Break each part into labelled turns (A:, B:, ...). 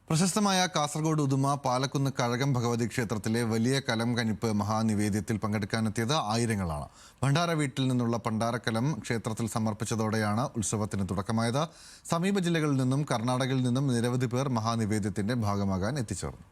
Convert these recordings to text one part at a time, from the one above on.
A: പ്രശസ്തമായ കാസർഗോഡ് ഉദുമ പാലക്കുന്ന് കഴകം ഭഗവതി ക്ഷേത്രത്തിലെ വലിയ കലം കനിപ്പ് മഹാനിവേദ്യത്തിൽ പങ്കെടുക്കാനെത്തിയത് ആയിരങ്ങളാണ്. ഭണ്ഡാര വീട്ടിൽ നിന്നുള്ള പണ്ടാരക്കലം ക്ഷേത്രത്തിൽ സമർപ്പിച്ചതോടെയാണ് ഉത്സവത്തിന് തുടക്കമായത്. സമീപ ജില്ലകളിൽ നിന്നും കർണാടകയിൽ നിന്നും നിരവധി പേർ മഹാനിവേദ്യത്തിന്റെ ഭാഗമാകാൻ എത്തിച്ചേർന്നു.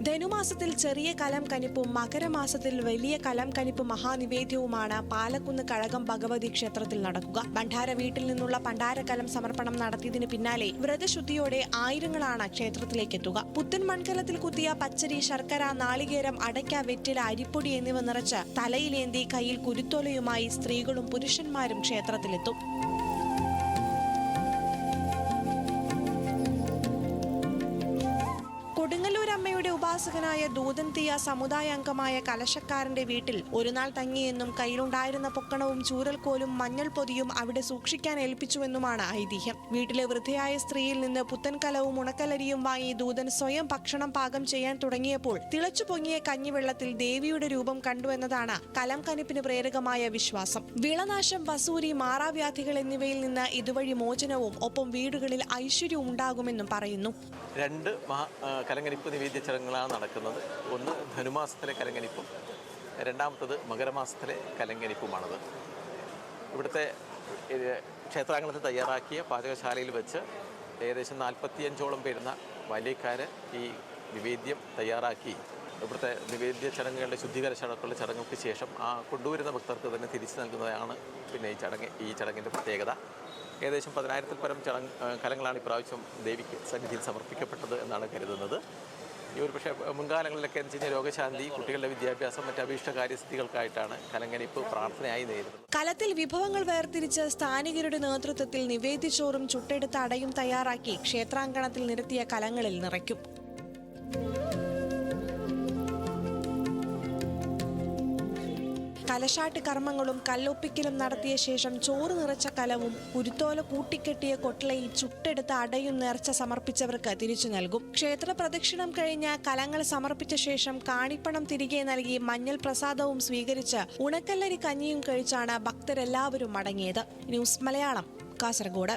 B: ധനുമാസത്തിൽ ചെറിയ കലം കനിപ്പും മകരമാസത്തിൽ വലിയ കലം കനിപ്പ് മഹാനിവേദ്യവുമാണ് പാലക്കുന്ന് കഴകം ഭഗവതി ക്ഷേത്രത്തിൽ നടക്കുക. ഭണ്ഡാര വീട്ടിൽ നിന്നുള്ള പണ്ടാരക്കലം സമർപ്പണം നടത്തിയതിന് പിന്നാലെ വ്രതശുദ്ധിയോടെ ആയിരങ്ങളാണ് ക്ഷേത്രത്തിലേക്ക് എത്തുക. പുത്തൻ മൺകലത്തിൽ കുത്തിയ പച്ചരി, ശർക്കര, നാളികേരം, അടയ്ക്ക, വെറ്റില, അരിപ്പൊടി എന്നിവ നിറച്ച് തലയിലേന്തി കയ്യിൽ കുരുത്തോലയുമായി സ്ത്രീകളും പുരുഷന്മാരും ക്ഷേത്രത്തിലെത്തും. കൊടുങ്ങല്ലൂരമ്മയുടെ ഉപാസകനായ ദൂതൻതീയ സമുദായ അംഗമായ കലശക്കാരന്റെ വീട്ടിൽ ഒരു നാൾ തങ്ങിയെന്നും കയ്യിലുണ്ടായിരുന്ന പൊക്കണവും ചൂരൽക്കോലും മഞ്ഞൾ പൊതിയും അവിടെ സൂക്ഷിക്കാൻ ഏൽപ്പിച്ചുവെന്നുമാണ് ഐതിഹ്യം. വീട്ടിലെ വൃദ്ധയായ സ്ത്രീയിൽ നിന്ന് പുത്തൻ കലവും ഉണക്കലരിയും വാങ്ങി ദൂതൻ സ്വയം ഭക്ഷണം പാകം ചെയ്യാൻ തുടങ്ങിയപ്പോൾ തിളച്ചു പൊങ്ങിയ കഞ്ഞിവെള്ളത്തിൽ ദേവിയുടെ രൂപം കണ്ടുവെന്നതാണ് കലം കനിപ്പിന് പ്രേരകമായ വിശ്വാസം. വിളനാശം, വസൂരി, മാറാവ്യാധികൾ എന്നിവയിൽ നിന്ന് ഇതുവഴി മോചനവും ഒപ്പം വീടുകളിൽ ഐശ്വര്യവും ഉണ്ടാകുമെന്നും പറയുന്നു.
C: രണ്ട് കലങ്കനിപ്പ് നിവേദ്യ ചടങ്ങുകളാണ് നടക്കുന്നത്. ഒന്ന് ധനുമാസത്തിലെ കലങ്കനിപ്പും രണ്ടാമത്തത് മകരമാസത്തിലെ കലങ്കനിപ്പുമാണത്. ഇവിടുത്തെ ക്ഷേത്രാങ്കണത്തിൽ തയ്യാറാക്കിയ പാചകശാലയിൽ വെച്ച് ഏകദേശം 45ഓളം വരുന്ന ബാല്യക്കാർ ഈ നിവേദ്യം തയ്യാറാക്കി ഇവിടുത്തെ നിവേദ്യ ചടങ്ങുകളുടെ ശുദ്ധീകരണ ചടങ്ങുകൾക്ക് ശേഷം കൊണ്ടുവരുന്ന ഭക്തർക്ക് തന്നെ തിരിച്ചു നൽകുന്നതാണ് പിന്നെ ഈ ചടങ്ങിൻ്റെ പ്രത്യേകത. ഏകദേശം 10,000-ൽ പരം കലങ്ങളാണ് ഇപ്രാവശ്യം ദേവിക്ക് സന്നിധിയിൽ സമർപ്പിക്കപ്പെട്ടത് എന്നാണ് കരുതുന്നത്. ഈ ഒരു പക്ഷേ മുൻകാലങ്ങളിലൊക്കെ എന്ന് വെച്ച് കഴിഞ്ഞാൽ രോഗശാന്തി, കുട്ടികളുടെ വിദ്യാഭ്യാസം, മറ്റ് അഭീഷ്ടകാര്യസിദ്ധികൾക്കായിട്ടാണ് കലങ്കനിപ്പ് പ്രാർത്ഥനയായി നേരിടുന്നത്.
B: കലത്തിൽ വിഭവങ്ങൾ വേർതിരിച്ച് സ്ഥാനികരുടെ നേതൃത്വത്തിൽ നിവേദ്യച്ചോറും ചുട്ടെടുത്ത അടയും തയ്യാറാക്കി ക്ഷേത്രാങ്കണത്തിൽ നിരത്തിയ കലങ്ങളിൽ നിറയ്ക്കും. കലശാട്ട് കർമ്മങ്ങളും കല്ലൊപ്പിക്കലും നടത്തിയ ശേഷം ചോറ് നിറച്ച കലവും കുരുത്തോല കൂട്ടിക്കെട്ടിയ കൊട്ടലയിൽ ചുട്ടെടുത്ത അടയും നേർച്ച സമർപ്പിച്ചവർക്ക് തിരിച്ചു നൽകും. ക്ഷേത്ര പ്രദക്ഷിണം കഴിഞ്ഞ് കലങ്ങൾ സമർപ്പിച്ച ശേഷം കാണിപ്പണം തിരികെ നൽകി മഞ്ഞൾ പ്രസാദവും സ്വീകരിച്ച് ഉണക്കല്ലരി കഞ്ഞിയും കഴിച്ചാണ് ഭക്തരെല്ലാവരും മടങ്ങിയത്. ന്യൂസ് മലയാളം, കാസർഗോഡ്.